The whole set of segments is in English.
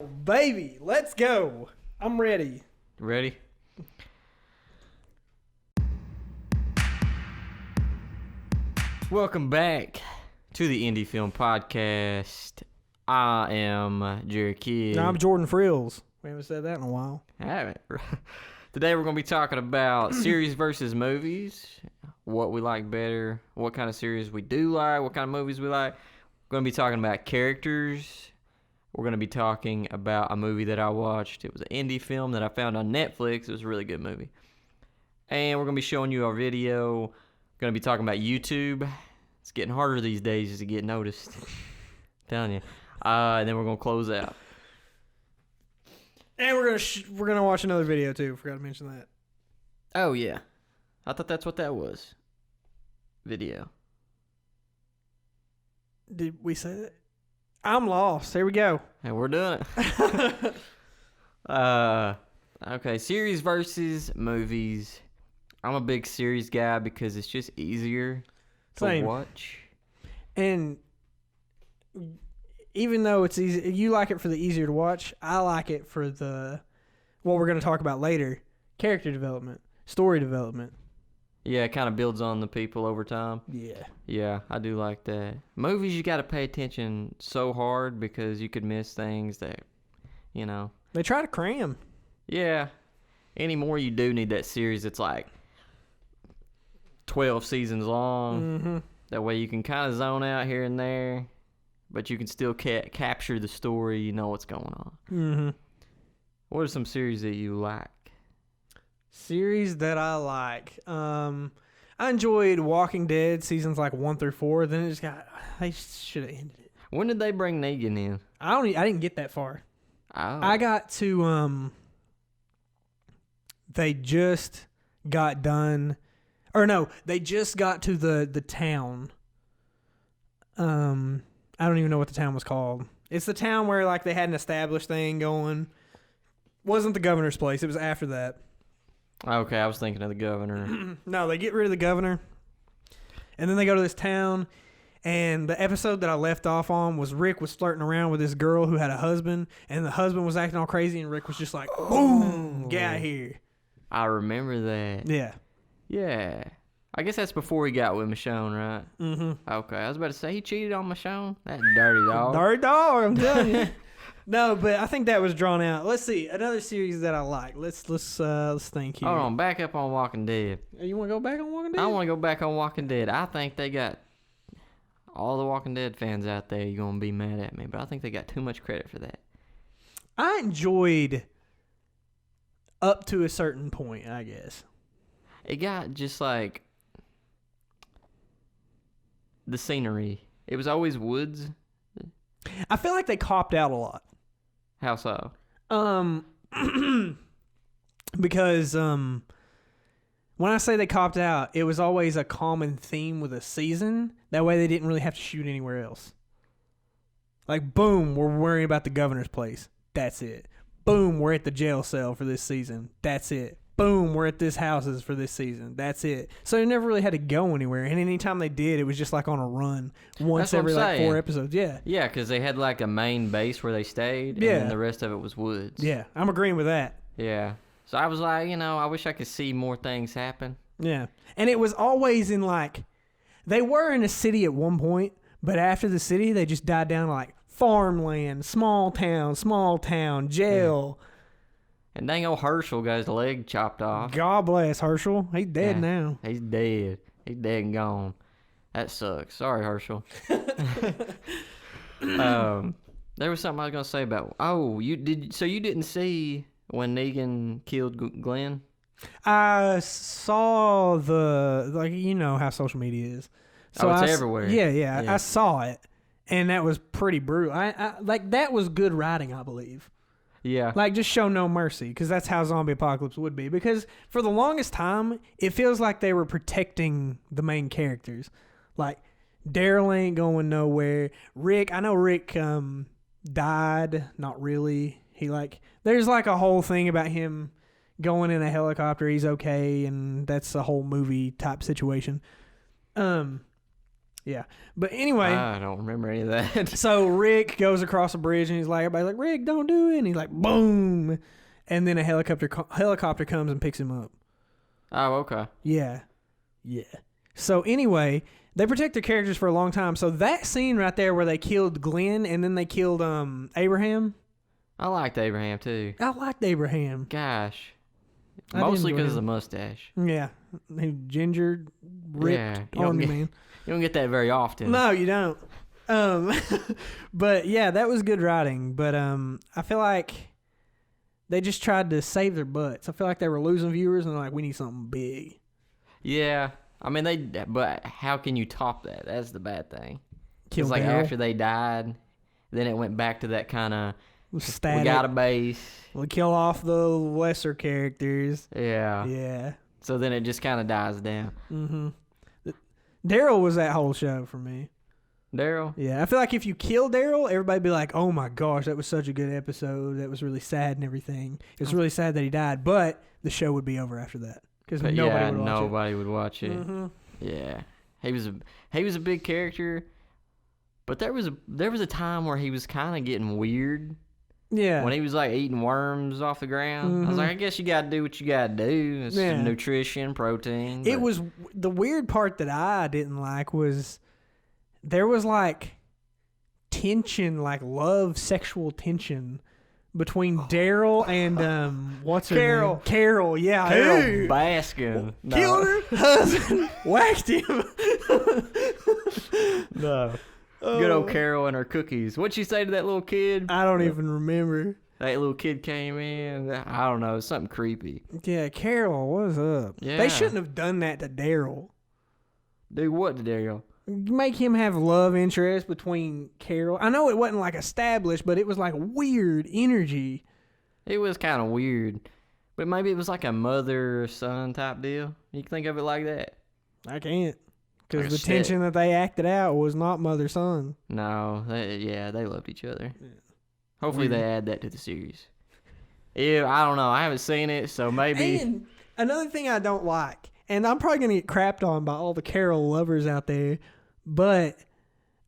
Baby, let's go. I'm ready. Ready? Welcome back to the Indie Film Podcast. I am Jerry Kidd. No, I'm Jordan Frills. We haven't said that in a while. Haven't. Today we're going to be talking about series versus movies, what we like better, what kind of series we do like, what kind of movies we like. We're going to be talking about characters. We're going to be talking about a movie that I watched. It was an indie film that I found on Netflix. It was a really good movie. And we're going to be showing you our video. We're going to be talking about YouTube. It's getting harder these days to get noticed. I'm telling you. And then we're going to close out. And we're gonna watch another video too. Forgot to mention that. Oh, yeah. I thought that's what that was. Video. Did we say that? I'm lost. Here we go. And we're doing it. Okay, series versus movies. I'm a big series guy because it's just easier to watch. And even though it's easy, you like it for the easier to watch. I like it for the what we're going to talk about later: character development, story development. Yeah, it kind of builds on the people over time. Yeah, I do like that. Movies, you got to pay attention so hard because you could miss things that, you know. They try to cram. Yeah. Anymore, you do need that series that's like 12 seasons long. Mm-hmm. That way you can kind of zone out here and there, but you can still capture the story. You know what's going on. Mm-hmm. What are some series that you like? Series that I like. I enjoyed Walking Dead seasons like 1 through 4. Then it just they should have ended it. When did they bring Negan in? I didn't get that far. Oh. I got to they just got done, or no, they just got to the town. I don't even know what the town was called. It's the town where like they had an established thing going. Wasn't the governor's place. It was after that. Okay, I was thinking of the governor. No, they get rid of the governor, and then they go to this town, and the episode that I left off on was Rick was flirting around with this girl who had a husband, and the husband was acting all crazy, and Rick was just like, boom, get out of here. I remember that. Yeah. Yeah. I guess that's before he got with Michonne, right? Mm-hmm. Okay, I was about to say, he cheated on Michonne? That dirty dog. Dirty dog, I'm telling you. No, but I think that was drawn out. Let's see another series that I like. Let's think here. Hold on, back up on Walking Dead. You want to go back on Walking Dead? I want to go back on Walking Dead. I think they got all the Walking Dead fans out there. You're gonna be mad at me, but I think they got too much credit for that. I enjoyed up to a certain point, I guess. It got just like the scenery. It was always woods. I feel like they copped out a lot. How so? Because when I say they copped out, it was always a common theme with a season. That way they didn't really have to shoot anywhere else. Like, boom, we're worrying about the governor's place. That's it. Boom, we're at the jail cell for this season. That's it. Boom, we're at this houses for this season. That's it. So they never really had to go anywhere. And anytime they did, it was just like on a run once every like 4 episodes. Yeah. Yeah, because they had like a main base where they stayed. Yeah. And then the rest of it was woods. Yeah, I'm agreeing with that. Yeah. So I was like, I wish I could see more things happen. Yeah. And it was always in like, they were in a city at one point, but after the city, they just died down to like farmland, small town, jail. Yeah. And dang old Herschel got his leg chopped off. God bless Herschel. He's dead now. He's dead. He's dead and gone. That sucks. Sorry, Herschel. There was something I was gonna say about. Oh, you didn't see when Negan killed Glenn? I saw how social media is. So it's everywhere. Yeah. I saw it, and that was pretty brutal. I like that was good writing, I believe. Yeah. Like, just show no mercy, because that's how zombie apocalypse would be. Because for the longest time, it feels like they were protecting the main characters. Like, Daryl ain't going nowhere. I know Rick died. Not really. There's like a whole thing about him going in a helicopter. He's okay, and that's a whole movie type situation. Yeah. But anyway. I don't remember any of that. So Rick goes across a bridge and he's like, everybody's like, Rick, don't do it. And he's like, boom. And then a helicopter comes and picks him up. Oh, okay. Yeah. Yeah. So anyway, they protect their characters for a long time. So that scene right there where they killed Glenn and then they killed Abraham. I liked Abraham too. I liked Abraham. Gosh. I Mostly didn't because of enjoy the mustache. Yeah. He ginger, ripped army man. You don't get that very often. No, you don't. But yeah, that was good writing. But I feel like they just tried to save their butts. I feel like they were losing viewers and they're like, we need something big. Yeah. I mean, but how can you top that? That's the bad thing. Kill It's like Daryl. after they died, then it went back to that kind of, Static. we got a base. We'll kill off the lesser characters. Yeah. Yeah. So then it just kind of dies down. Mm-hmm. Daryl was that whole show for me. Daryl? Yeah, I feel like if you kill Daryl, everybody'd be like, oh my gosh, that was such a good episode. That was really sad and everything. It was really sad that he died, but the show would be over after that. Because nobody would watch it. Mm-hmm. Yeah. He was a big character, but there was a time where he was kind of getting weird. Yeah. When he was like eating worms off the ground. I was like, I guess you got to do what you got to do. It's nutrition, protein. It was the weird part that I didn't like was there was like tension, like love, sexual tension between Daryl and what's her Carol. name? Carol, yeah. Carol Hey. Baskin. Killed her husband, whacked him. No. Good old Carol and her cookies. What'd she say to that little kid? I don't even remember. That little kid came in. I don't know. Something creepy. Yeah, Carol, what's up? Yeah. They shouldn't have done that to Daryl. Do what to Daryl? Make him have love interest between Carol. I know it wasn't like established, but it was like weird energy. It was kind of weird. But maybe it was like a mother-son type deal. You can think of it like that. I can't. Because Like the a tension that they acted out was not mother-son. No, they loved each other. Yeah. Hopefully they add that to the series. Yeah, I don't know. I haven't seen it, so maybe. And another thing I don't like, and I'm probably going to get crapped on by all the Carol lovers out there, but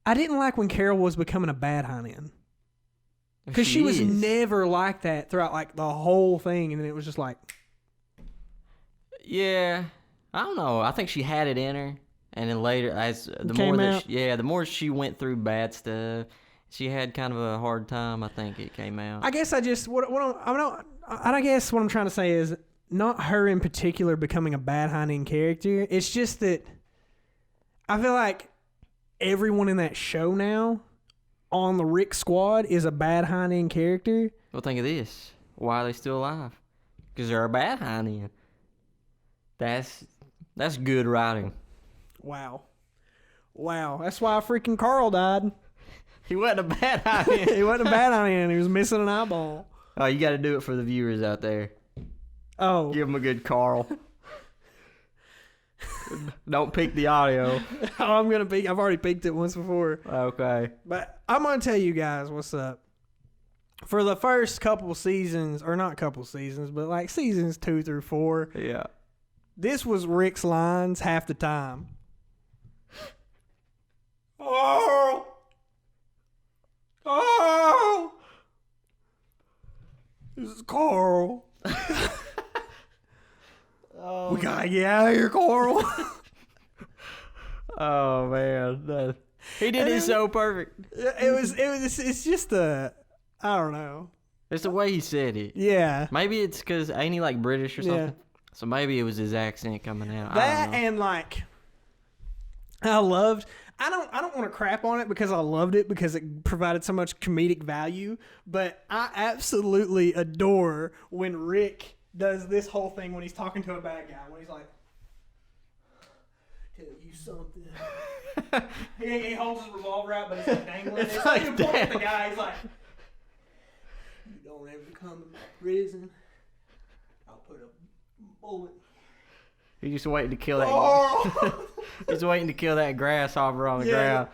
I didn't like when Carol was becoming a bad hind-end. Because she was never like that throughout like the whole thing, and then it was just like. Yeah, I don't know. I think she had it in her, and then later, the more she went through bad stuff, she had kind of a hard time. I think it came out. I guess I guess what I'm trying to say is not her in particular becoming a bad hind-end character. It's just that I feel like everyone in that show now on the Rick squad is a bad hind-end character. Well, think of this. Why are they still alive? Because they're a bad hind-end. That's good writing. Wow. That's why freaking Carl died. He wasn't a bad hind-end. He wasn't a bad hind-end. He was missing an eyeball. Oh, you got to do it for the viewers out there. Oh. Give them a good Carl. Don't peek the audio. Oh, I'm going to peek. I've already peeked it once before. Okay. But I'm going to tell you guys what's up. For the first couple seasons, or not couple seasons, but like seasons 2 through 4, Yeah. this was Rick's lines half the time. Oh! This is Carl. Oh, We gotta get out of here, Carl. oh man. He did it so perfect. It's just I don't know. It's the way he said it. Yeah. Maybe it's because ain't he like British or something? Yeah. So maybe it was his accent coming out. That I don't know. and like I don't want to crap on it because I loved it because it provided so much comedic value, but I absolutely adore when Rick does this whole thing when he's talking to a bad guy, when he's like, tell you something. he holds his revolver out, but it's like dangling. It's like you point at the guy, he's like, you don't ever come to my prison, I'll put a bullet. He's just waiting to kill that. Oh! He's waiting to kill that grasshopper on the ground.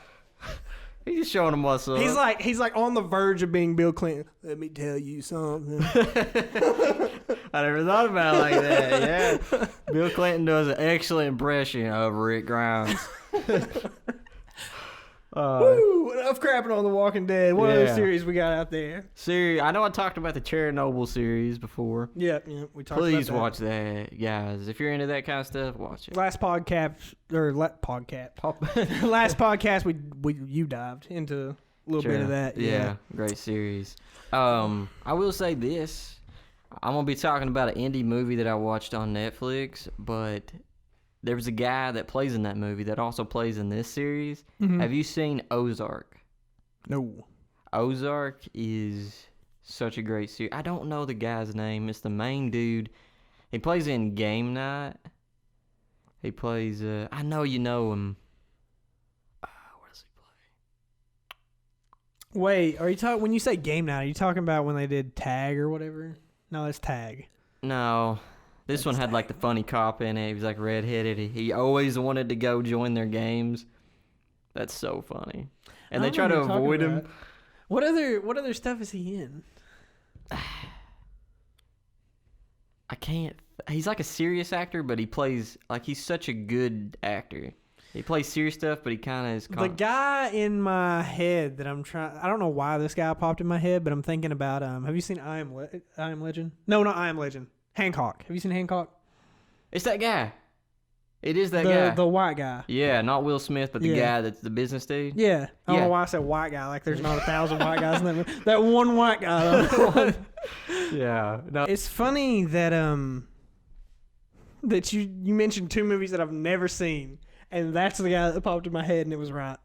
He's just showing him what's up. He's like on the verge of being Bill Clinton. Let me tell you something. I never thought about it like that. Yeah, Bill Clinton does an excellent impression of Rick Grimes. Woo! Enough crapping on The Walking Dead. What other Yeah. series we got out there? Series. I know I talked about the Chernobyl series before. Yeah, we talked Please about that. watch that, guys. If you're into that kind of stuff, watch it. Last podcast, last podcast, you dived into a little bit of that. Yeah, great series. I will say this. I'm going to be talking about an indie movie that I watched on Netflix, but there was a guy that plays in that movie that also plays in this series. Mhm. Have you seen Ozark? No. Ozark is such a great series. I don't know the guy's name. It's the main dude. He plays in Game Night. He plays, I know you know him. Where does he play? Wait, are you talking when you say Game Night? Are you talking about when they did Tag or whatever? No, that's Tag. No. This one had like the funny cop in it. He was like redheaded. He always wanted to go join their games. That's so funny. And they try to avoid him. What other stuff is he in? I can't. He's like a serious actor, but he plays like he's such a good actor. He plays serious stuff, but he kind of is. The guy in my head that I'm trying. I don't know why this guy popped in my head, but I'm thinking about. Have you seen I Am Legend? No, not I Am Legend. Hancock. Have you seen Hancock? It's that guy. It is that guy. The white guy. Yeah, not Will Smith, but the guy that's the business dude. Yeah. I don't know why I said white guy. Like there's not 1,000 white guys in that movie. That one white guy. Though. Yeah. No. It's funny that that you mentioned two movies that I've never seen, and that's the guy that popped in my head, and it was right.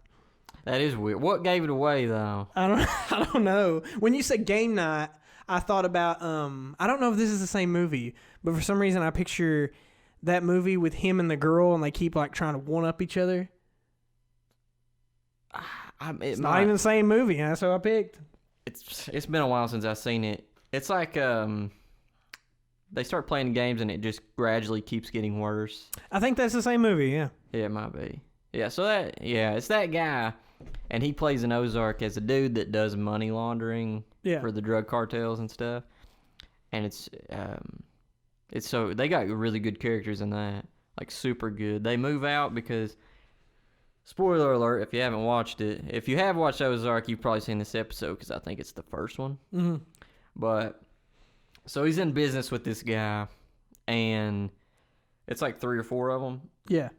That is weird. What gave it away though? I don't know. When you said Game Night, I thought about I don't know if this is the same movie, but for some reason I picture that movie with him and the girl, and they keep like trying to one up each other. It's not even the same movie, and that's what I picked. It's been a while since I've seen it. It's like they start playing games and it just gradually keeps getting worse. I think that's the same movie. Yeah. Yeah, it might be. Yeah, so it's that guy, and he plays in Ozark as a dude that does money laundering for the drug cartels and stuff. And it's so they got really good characters in that, like super good. They move out because, spoiler alert, if you haven't watched it, if you have watched Ozark, you've probably seen this episode because I think it's the first one. Mm-hmm. But so he's in business with this guy, and it's like 3 or 4 of them. Yeah.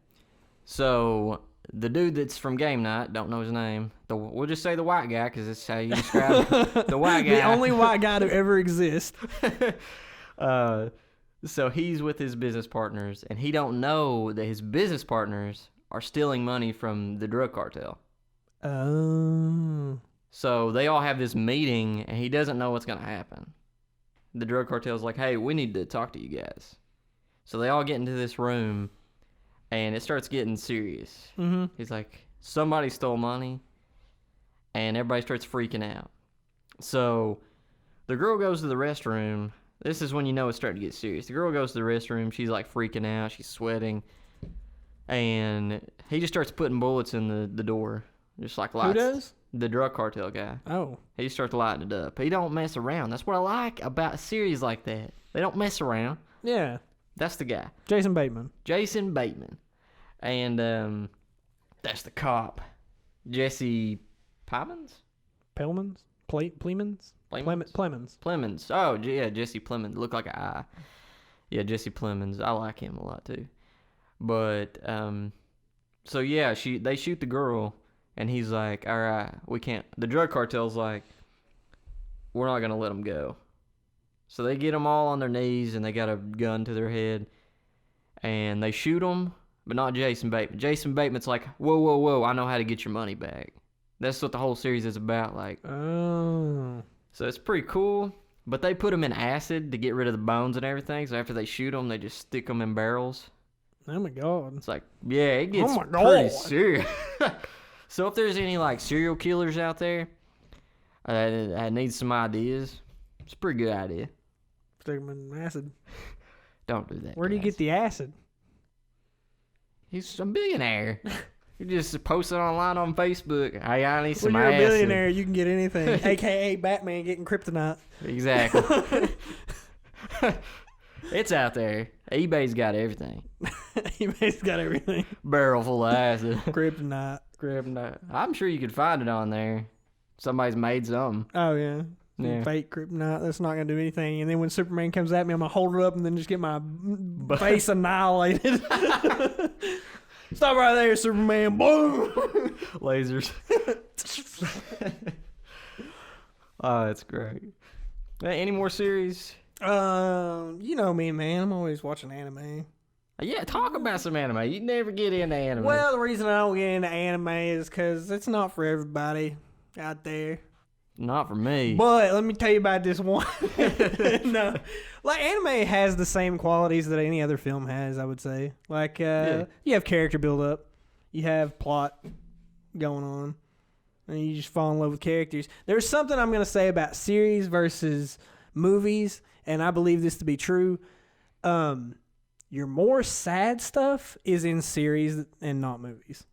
So the dude that's from Game Night, don't know his name. We'll just say the white guy because that's how you describe it. The white guy. The only white guy to ever exist. So he's with his business partners, and he don't know that his business partners are stealing money from the drug cartel. Oh. So they all have this meeting, and he doesn't know what's going to happen. The drug cartel's like, hey, we need to talk to you guys. So they all get into this room, and it starts getting serious. Mm-hmm. He's like, somebody stole money, and everybody starts freaking out. So the girl goes to the restroom. This is when you know it's starting to get serious. The girl goes to the restroom. She's like freaking out. She's sweating. And he just starts putting bullets in the door. Just like lights. Who does? The drug cartel guy. Oh. He starts lighting it up. He don't mess around. That's what I like about a series like that. They don't mess around. Yeah. That's the guy. Jason Bateman. Jason Bateman. And that's the cop. Jesse Plemons? Plemons? Plemons? Plemons. Oh, yeah, Jesse Plemons. Look like an eye. Yeah, Jesse Plemons. I like him a lot, too. But, so yeah, they shoot the girl, and he's like, all right, we can't. The drug cartel's like, we're not going to let them go. So they get them all on their knees, and they got a gun to their head, and they shoot them, but not Jason Bateman. Jason Bateman's like, whoa, I know how to get your money back. That's what the whole series is about, like. Oh. So it's pretty cool, but they put them in acid to get rid of the bones and everything. So after they shoot them, they just stick them in barrels. Oh my god! It's like, yeah, it gets pretty serious. So if there's any like serial killers out there that need some ideas, it's a pretty good idea. Stick them in acid. Don't do that. Where do you get the acid? He's a billionaire. You just post it online on Facebook. Hey, I need some acid. When you're a acid. billionaire, you can get anything. AKA Batman getting kryptonite. Exactly. It's out there. eBay's got everything. eBay's got everything. Barrel full of acid. Kryptonite. Kryptonite. I'm sure you could find it on there. Somebody's made some. Oh, yeah. Yeah. Fake kryptonite. That's not going to do anything. And then when Superman comes at me, I'm going to hold it up and then just get my face annihilated. Stop right there, Superman. Boom. Lasers. Oh, that's great. Hey, any more series? You know me, man. I'm always watching anime. Yeah, talk about some anime. You never get into anime. Well, the reason I don't get into anime is because it's not for everybody out there. Not for me. But let me tell you about this one. No, like anime has the same qualities that any other film has. I would say, like you have character build up, you have plot going on, and you just fall in love with characters. There's something I'm gonna say about series versus movies, and I believe this to be true. Your more sad stuff is in series and not movies.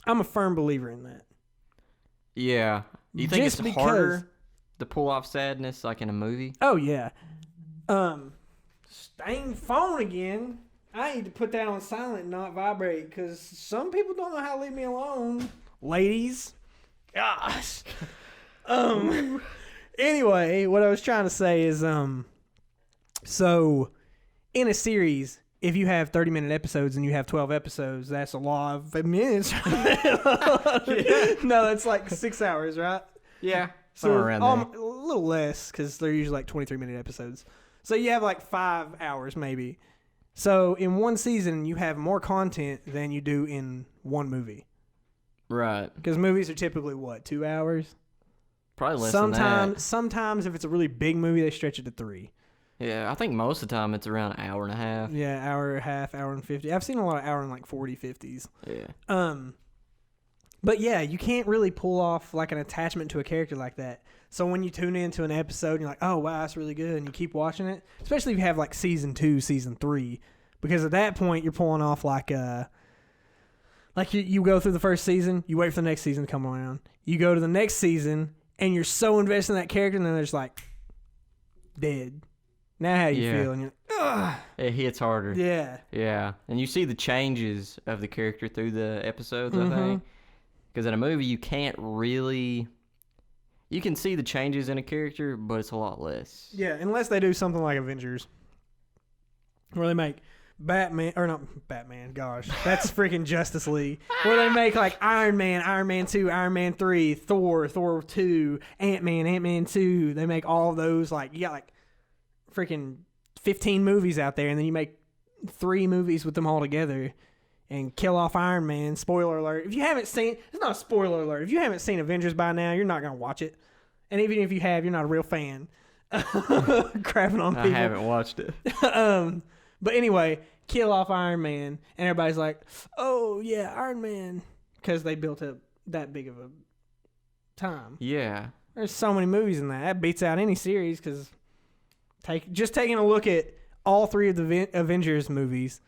I'm a firm believer in that. Yeah. You think Just it's because- harder to pull off sadness like in a movie? Oh yeah. Staying phone again. I need to put that on silent and not vibrate because some people don't know how to leave me alone. Ladies. Gosh. Anyway, what I was trying to say is so in a series, if you have 30-minute episodes and you have 12 episodes, that's a lot of minutes. No, that's like 6 hours, right? Yeah. So Somewhere around there. a little less because they're usually like 23-minute episodes. So you have like 5 hours maybe. So in one season, you have more content than you do in one movie. Right. Because movies are typically, what, 2 hours? Probably less than that. Sometimes if it's a really big movie, they stretch it to 3. Yeah, I think most of the time it's around an hour and a half. Yeah, hour and a half, hour and 50. I've seen a lot of hour and like 40, 50s. Yeah. But yeah, you can't really pull off like an attachment to a character like that. So when you tune into an episode, you're like, oh wow, that's really good, and you keep watching it. Especially if you have like season 2, season 3, because at that point you're pulling off like you go through the first season, you wait for the next season to come around, you go to the next season, and you're so invested in that character, and then they're just like dead. Now how do you feel? And you're like, ugh. It hits harder. Yeah. Yeah. And you see the changes of the character through the episodes, I think. Because in a movie, you can't really... You can see the changes in a character, but it's a lot less. Yeah, unless they do something like Avengers. Where they make Batman... Or not Batman, gosh. That's freaking Justice League. Where they make like Iron Man, Iron Man 2, Iron Man 3, Thor, Thor 2, Ant-Man, Ant-Man 2. They make all of those like... You got like freaking 15 movies out there, and then you make 3 movies with them all together and kill off Iron Man. Spoiler alert. If you haven't seen... It's not a spoiler alert. If you haven't seen Avengers by now, you're not going to watch it. And even if you have, you're not a real fan. Crapping on people. I haven't watched it. But anyway, kill off Iron Man, and everybody's like, oh, yeah, Iron Man. Because they built up that big of a time. Yeah. There's so many movies in that. That beats out any series because... Just taking a look at all 3 of the Avengers movies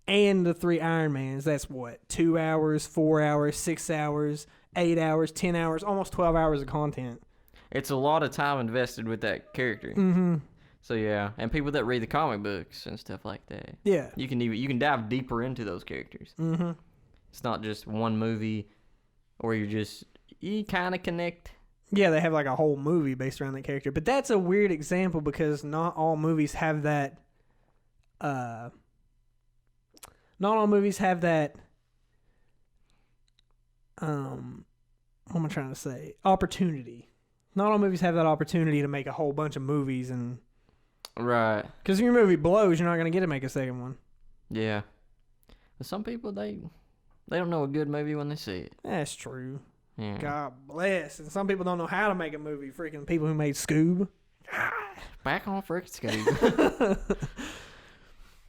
and the 3 Iron Mans, that's what? 2 hours, 4 hours, 6 hours, 8 hours, 10 hours, almost 12 hours of content. It's a lot of time invested with that character. Mm-hmm. So yeah, and people that read the comic books and stuff like that. Yeah. You can dive deeper into those characters. Mm-hmm. It's not just one movie where you kind of connect. Yeah, they have like a whole movie based around that character. But that's a weird example because not all movies have that not all movies have that what am I trying to say? Opportunity. Not all movies have that opportunity to make a whole bunch of movies, and Right. because if your movie blows, you're not going to get to make a second one. Yeah. But some people they don't know a good movie when they see it. That's true. Yeah. God bless. And some people don't know how to make a movie. Freaking people who made Scoob. Back on freaking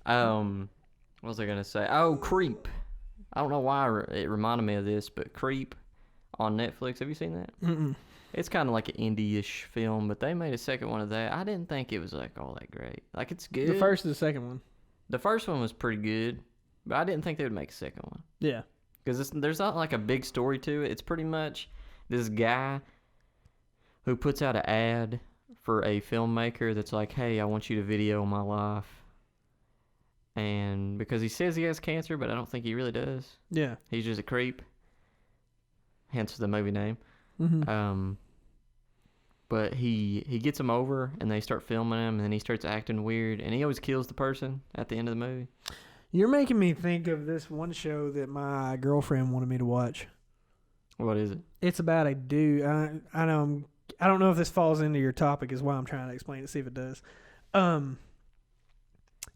Scoob. What was I gonna say? Oh, Creep. I don't know why it reminded me of this, but Creep on Netflix. Have you seen that? Mm-mm. It's kind of like an indie-ish film, but they made a second one of that. I didn't think it was like all that great. Like it's good. The first or the second one? The first one was pretty good, but I didn't think they would make a second one. Yeah. Because there's not like a big story to it. It's pretty much this guy who puts out an ad for a filmmaker that's like, hey, I want you to video my life. And because he says he has cancer, but I don't think he really does. Yeah. He's just a creep. hence the movie name. Mm-hmm. But he gets him over, and they start filming him, and then he starts acting weird, and he always kills the person at the end of the movie. You're making me think of this one show that my girlfriend wanted me to watch. What is it? It's about a dude. I know. I don't know if this falls into your topic. Is why I'm trying to explain it. See if it does.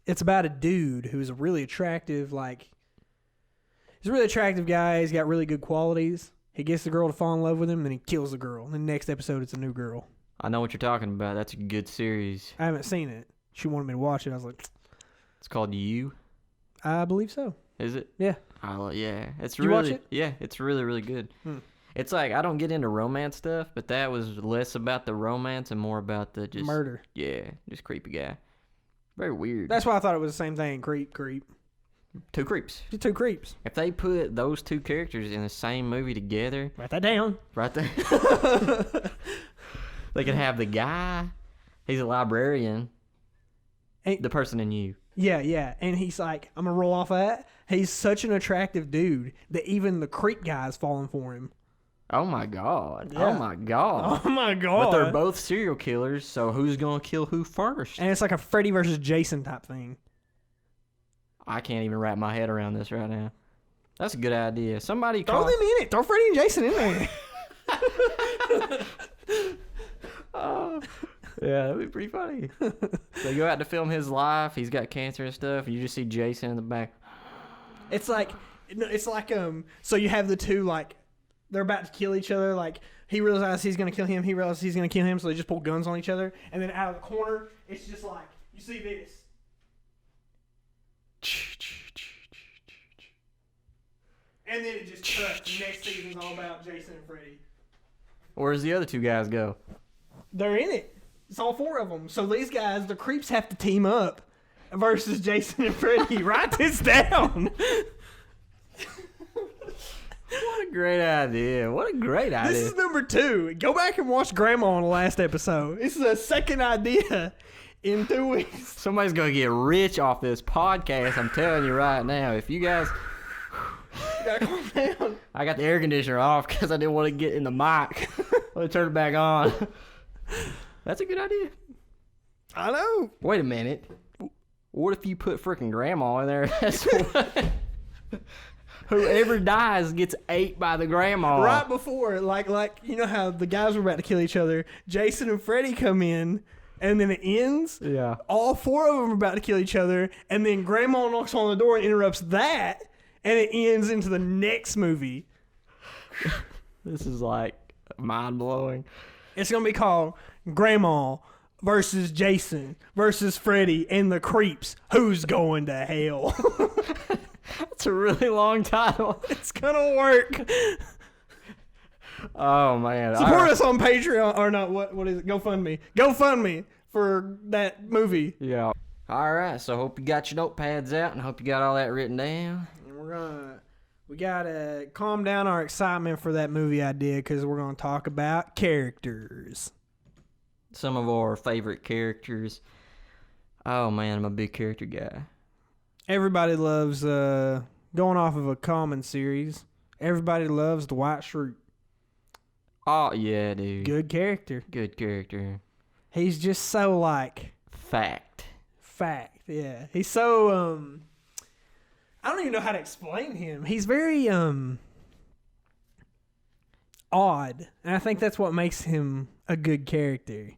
It's about a dude who's a really attractive, he's a really attractive guy. He's got really good qualities. He gets the girl to fall in love with him, then he kills the girl. And the next episode, it's a new girl. I know what you're talking about. That's a good series. I haven't seen it. She wanted me to watch it. I was like, It's called You. I believe so. Is it? Yeah. Yeah. It's You watch it? Yeah, it's really, really good. It's like, I don't get into romance stuff, but that was less about the romance and more about the just murder. Yeah, just creepy guy. Very weird. That's why I thought it was the same thing. Creep. Two creeps. Just two creeps. If they put those two characters in the same movie together, Write that down. right there, they could have the guy. He's a librarian. The person in You. Yeah. And he's like, I'm going to roll off of that. He's such an attractive dude that even the creep guy's falling for him. Oh my god. Yeah. Oh my god. Oh my god. But they're both serial killers, so who's gonna kill who first? And it's like a Freddy versus Jason type thing. I can't even wrap my head around this right now. That's a good idea. Somebody Throw them in it. Throw Freddy and Jason in there. Yeah, that'd be pretty funny. They go out to film his life. He's got cancer and stuff. And you just see Jason in the back. It's like so you have the two, like, they're about to kill each other. Like, he realizes he's going to kill him. He realizes he's going to kill him. So they just pull guns on each other. And then out of the corner, it's just like, you see this. And then it just cuts. The next season's all about Jason and Freddy. Where's the other two guys go? They're in it. It's all four of them. So these guys, the creeps, have to team up versus Jason and Freddy. Write this down. What a great idea. What a great idea. This is number 2. Go back and watch Grandma on the last episode. This is a second idea in 2 weeks. Somebody's going to get rich off this podcast. I'm telling you right now. If you guys... You gotta calm down. I got the air conditioner off because I didn't want to get in the mic. Let me turn it back on. That's a good idea. I know. Wait a minute. What if you put freaking Grandma in there? That's what... Whoever dies gets ate by the grandma. Right before, like you know how the guys were about to kill each other, Jason and Freddy come in, and then it ends. Yeah. All 4 of them are about to kill each other, and then Grandma knocks on the door and interrupts that, and it ends into the next movie. This is like mind-blowing. It's going to be called Grandma versus Jason versus Freddy and the Creeps. Who's going to hell? That's a really long title. It's gonna work. Oh man! Support us on Patreon or not? What is it? GoFundMe for that movie. Yeah. All right. So hope you got your notepads out and hope you got all that written down. And we gotta calm down our excitement for that movie idea because we're gonna talk about characters. Some of our favorite characters. Oh man, I'm a big character guy. Everybody loves, going off of a common series, everybody loves the White Shrew. Oh, yeah, dude. Good character. Good character. He's just so, like... Fact, yeah. He's so, I don't even know how to explain him. He's very, odd. And I think that's what makes him a good character.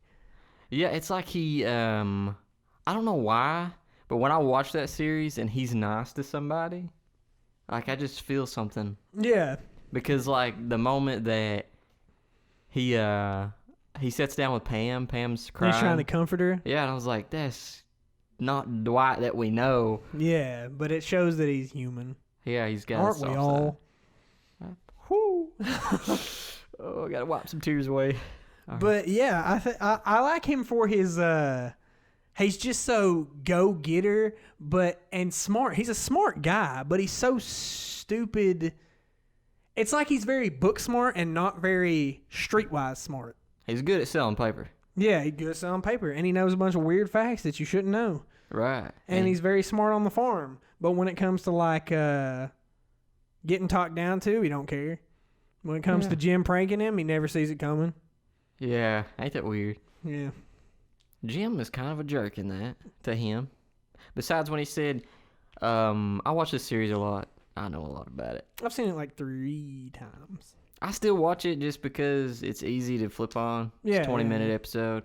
Yeah, it's like he, I don't know why... But when I watch that series and he's nice to somebody, like, I just feel something. Yeah. Because, like, the moment that he sits down with Pam's crying. He's trying to comfort her. Yeah, and I was like, that's not Dwight that we know. Yeah, but it shows that he's human. Yeah, he's got Aren't we all? Whoo. Oh, I gotta wipe some tears away. But, yeah, I like him for his... He's just so go-getter, and smart. He's a smart guy, but he's so stupid. It's like he's very book smart and not very streetwise smart. He's good at selling paper. Yeah, he's good at selling paper, and he knows a bunch of weird facts that you shouldn't know. Right. And he's very smart on the farm, but when it comes to, like, getting talked down to, he don't care. When it comes to Jim pranking him, he never sees it coming. Yeah, ain't that weird? Yeah. Jim is kind of a jerk in that to him. Besides when he said, I watch this series a lot. I know a lot about it. I've seen it like 3 times. I still watch it just because it's easy to flip on. Yeah, It's a 20-minute episode.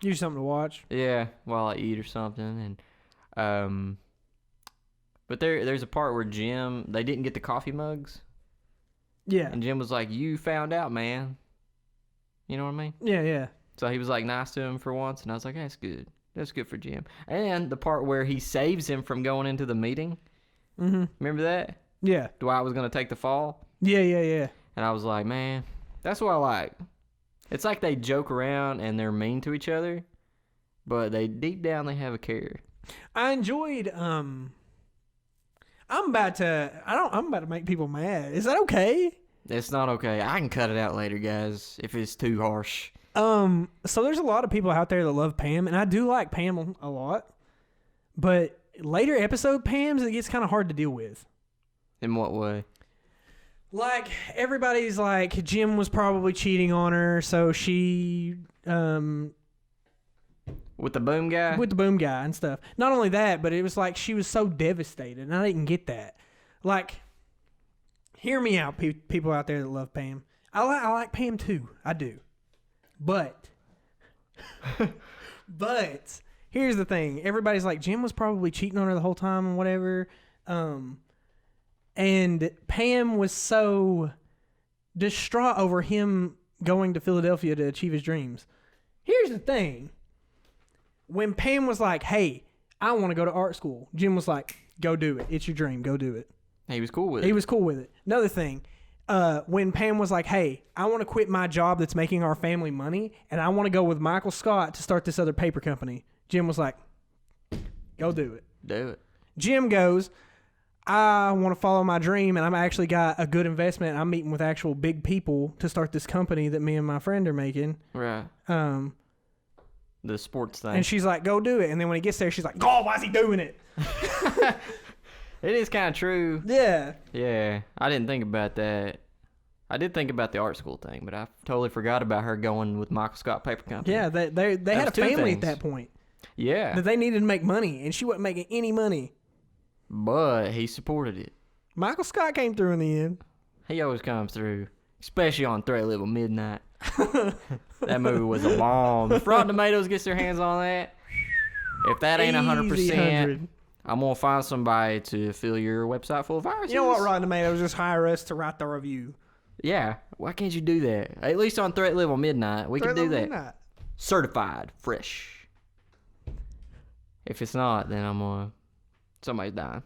Usually something to watch. Yeah, while I eat or something. And but there's a part where they didn't get the coffee mugs. Yeah. And Jim was like, "You found out, man." You know what I mean? Yeah, yeah. So he was like nice to him for once, and I was like, "That's good. That's good for Jim." And the part where he saves him from going into the meeting. Mm-hmm. Remember that? Yeah. Dwight was gonna take the fall. Yeah, yeah, yeah. And I was like, man, that's what I like. It's like they joke around and they're mean to each other, but deep down they have a care. I enjoyed I'm about to make people mad. Is that okay? It's not okay. I can cut it out later, guys, if it's too harsh. So there's a lot of people out there that love Pam, and I do like Pam a lot. But later episode Pam's, it gets kind of hard to deal with. In what way? Like, everybody's like, Jim was probably cheating on her, so she, with the boom guy? with the boom guy and stuff. Not only that, but it was like she was so devastated, and I didn't get that. Like, hear me out, people out there that love Pam. I like Pam too. I do. But here's the thing. Everybody's like, Jim was probably cheating on her the whole time and whatever. And Pam was so distraught over him going to Philadelphia to achieve his dreams. Here's the thing. When Pam was like, hey, I want to go to art school, Jim was like, go do it. It's your dream. Go do it. He was cool with it. He was cool with it. Another thing, when Pam was like, hey, I want to quit my job that's making our family money, and I want to go with Michael Scott to start this other paper company, Jim was like, go do it. Do it. Jim goes, I want to follow my dream, and I've actually got a good investment. I'm meeting with actual big people to start this company that me and my friend are making. Right. The sports thing. And she's like, go do it. And then when he gets there, she's like, oh, why is he doing it? It is kind of true. Yeah. Yeah. I didn't think about that. I did think about the art school thing, but I totally forgot about her going with Michael Scott Paper Company. Yeah, they had a family at that point. Yeah. That they needed to make money, and she wasn't making any money. But he supported it. Michael Scott came through in the end. He always comes through, especially on Threat Level Midnight. That movie was a bomb. If Rotten Tomatoes gets their hands on that, if that ain't 100%, I'm going to find somebody to fill your website full of viruses. You know what, Rotten Tomatoes, just hire us to write the review. Yeah. Why can't you do that? At least on Threat Level Midnight, we can do that. Midnight. Certified fresh. If it's not, then I'm going to... Somebody's dying.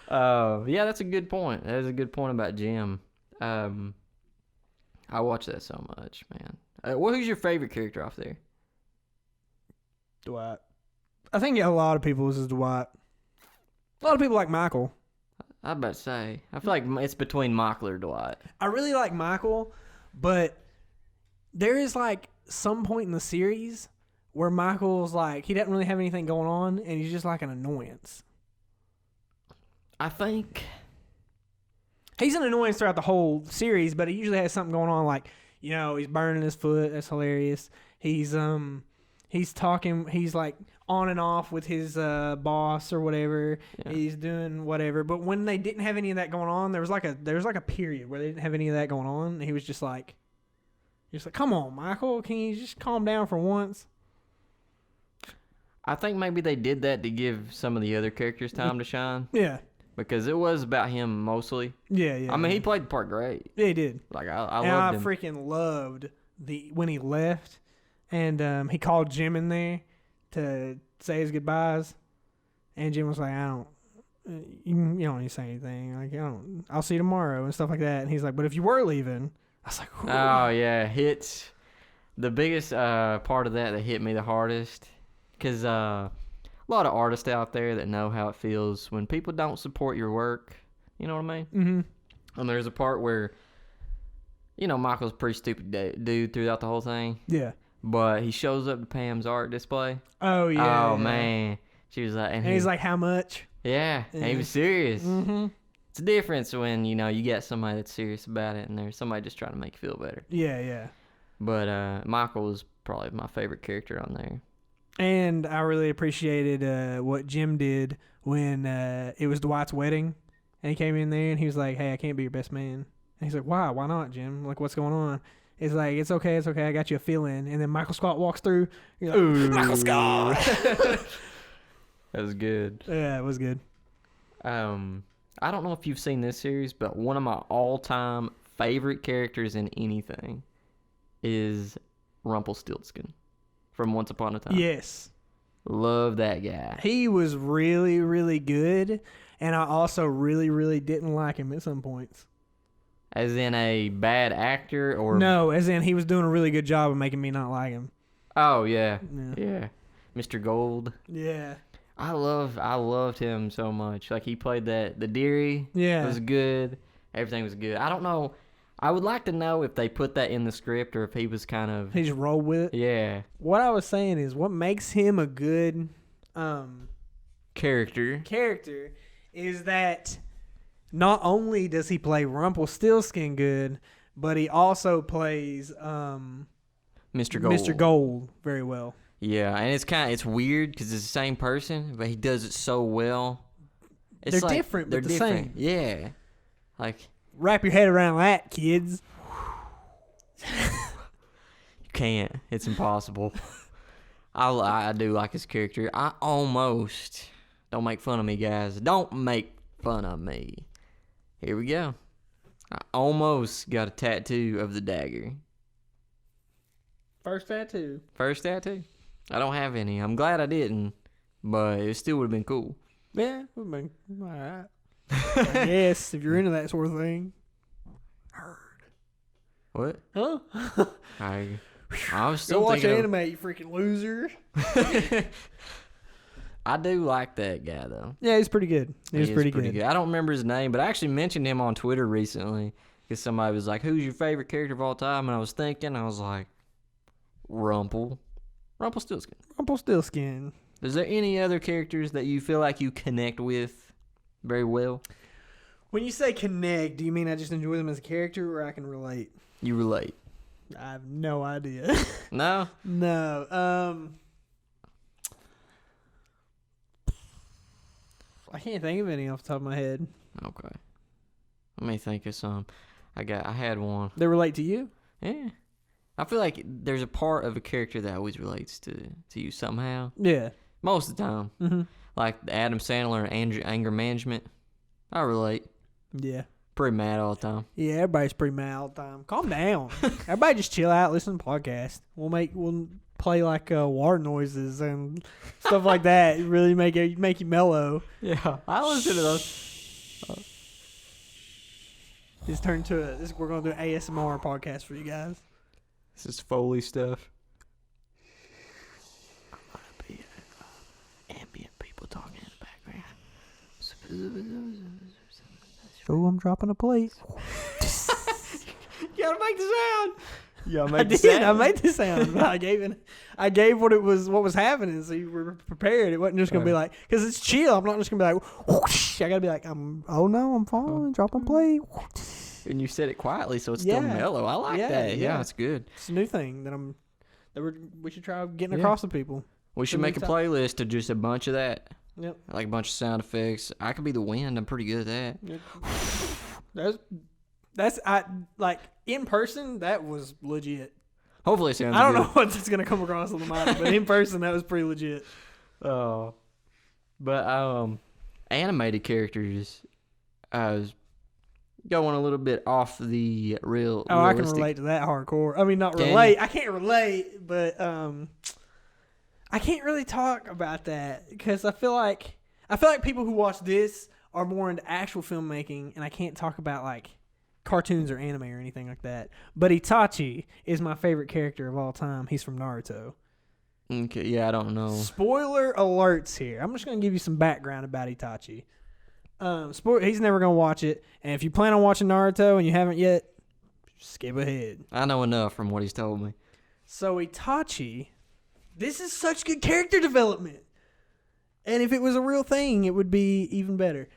Yeah, that's a good point. That is a good point about Jim. I watch that so much, man. Who's your favorite character off there? Dwight. I think a lot of people, this is Dwight. A lot of people like Michael. I was about to say. I feel like it's between Michael or Dwight. I really like Michael, but there is like some point in the series where Michael's like, he doesn't really have anything going on, and he's just like an annoyance. I think he's an annoyance throughout the whole series, but he usually has something going on, like, you know, he's burning his foot. That's hilarious. He's talking. He's like on and off with his boss or whatever. Yeah. He's doing whatever. But when they didn't have any of that going on, there was like a period where they didn't have any of that going on, and he was just like, come on, Michael, can you just calm down for once? I think maybe they did that to give some of the other characters time to shine. Yeah. Because it was about him mostly. Yeah. I mean, he played the part great. Yeah, he did. Like, I loved him. I freaking loved when he left, and he called Jim in there to say his goodbyes, and Jim was like, you don't need to say anything. Like, I'll see you tomorrow and stuff like that. And he's like, but if you were leaving, I was like, ooh. Oh, yeah. Hits. The biggest part of that hit me the hardest, because a lot of artists out there that know how it feels when people don't support your work. You know what I mean? Mm-hmm. And there's a part where, you know, Michael's a pretty stupid dude throughout the whole thing. Yeah. But he shows up to Pam's art display. Oh, yeah. Oh, man. She was like... And he's like, how much? Yeah. And he was serious. Mm-hmm. It's a difference when, you know, you get somebody that's serious about it and there's somebody just trying to make you feel better. Yeah, yeah. But Michael was probably my favorite character on there. And I really appreciated what Jim did when it was Dwight's wedding. And he came in there and he was like, hey, I can't be your best man. And he's like, why? Why not, Jim? Like, what's going on? It's like, it's okay. I got you a fill-in. And then Michael Scott walks through. You're like, Ooh. Michael Scott! That was good. Yeah, it was good. I don't know if you've seen this series, but one of my all-time favorite characters in anything is Rumpelstiltskin from Once Upon a Time. Yes. Love that guy. He was really, really good. And I also really, really didn't like him at some points. As in a bad actor or... No, as in he was doing a really good job of making me not like him. Oh, yeah. Yeah. Yeah. Mr. Gold. Yeah. I loved him so much. Like, he played the Deary. Yeah. It was good. Everything was good. I don't know. I would like to know if they put that in the script or if he was kind of... He just rolled with it. Yeah. What I was saying is what makes him a good Character is that not only does he play Rumpelstiltskin good, but he also plays Mr. Gold. Mr. Gold very well. Yeah, and it's weird because it's the same person, but he does it so well. It's They're different, but the same. Yeah. Like... Wrap your head around that, kids. You can't. It's impossible. I do like his character. I almost... Don't make fun of me, guys. Don't make fun of me. Here we go. I almost got a tattoo of the dagger. First tattoo. I don't have any. I'm glad I didn't, but it still would have been cool. Yeah, would have been all right. I guess if you're into that sort of thing. What? Huh? I was still Go watch thinking anime, you freaking loser. I do like that guy though. Yeah, he's pretty good. He is pretty good. I don't remember his name, but I actually mentioned him on Twitter recently because somebody was like, "Who's your favorite character of all time?" And I was thinking, I was like, Rumpelstiltskin. Rumpelstiltskin. Is there any other characters that you feel like you connect with very well? When you say connect, do you mean I just enjoy them as a character or I can relate? You relate. I have no idea. No? No. I can't think of any off the top of my head. Okay. Let me think of some. I had one. They relate to you? Yeah. I feel like there's a part of a character that always relates to you somehow. Yeah. Most of the time. Mm-hmm. Like Adam Sandler and Anger Management. I relate. Yeah. Pretty mad all the time. Yeah, everybody's pretty mad all the time. Calm down. Everybody just chill out, listen to podcasts. We'll play like water noises and stuff like that. Really make you mellow. Yeah, I listen to those. Just turn to we're gonna do an ASMR podcast for you guys. This is Foley stuff. I'm gonna be ambient people talking in the background. Oh, I'm dropping a plate. You gotta make the sound. Yeah, I did. I made the sound. I gave what was happening, so you were prepared. It wasn't just gonna be like, because it's chill. I'm not just gonna be like, whoosh. I gotta be like, oh no, I'm falling. Drop a plate. And you said it quietly, so it's still mellow. I like that. Yeah, it's good. It's a new thing we should try getting across to people. We should make a playlist of just a bunch of that. Yep. Like a bunch of sound effects. I could be the wind. I'm pretty good at that. Yep. That's like in person. That was legit. Hopefully, it sounds good. I don't know what that's gonna come across on the mic, but in person, that was pretty legit. Oh, but animated characters. I was going a little bit off the real. Oh, realistic. I can relate to that hardcore. I mean, not relate. I can't relate, but I can't really talk about that because I feel like people who watch this are more into actual filmmaking, and I can't talk about like cartoons or anime or anything like that. But Itachi is my favorite character of all time. He's from Naruto. Okay, yeah, I don't know. Spoiler alerts here. I'm just going to give you some background about Itachi. He's never going to watch it, and if you plan on watching Naruto and you haven't yet, skip ahead. I know enough from what he's told me. So Itachi, this is such good character development. And if it was a real thing, it would be even better.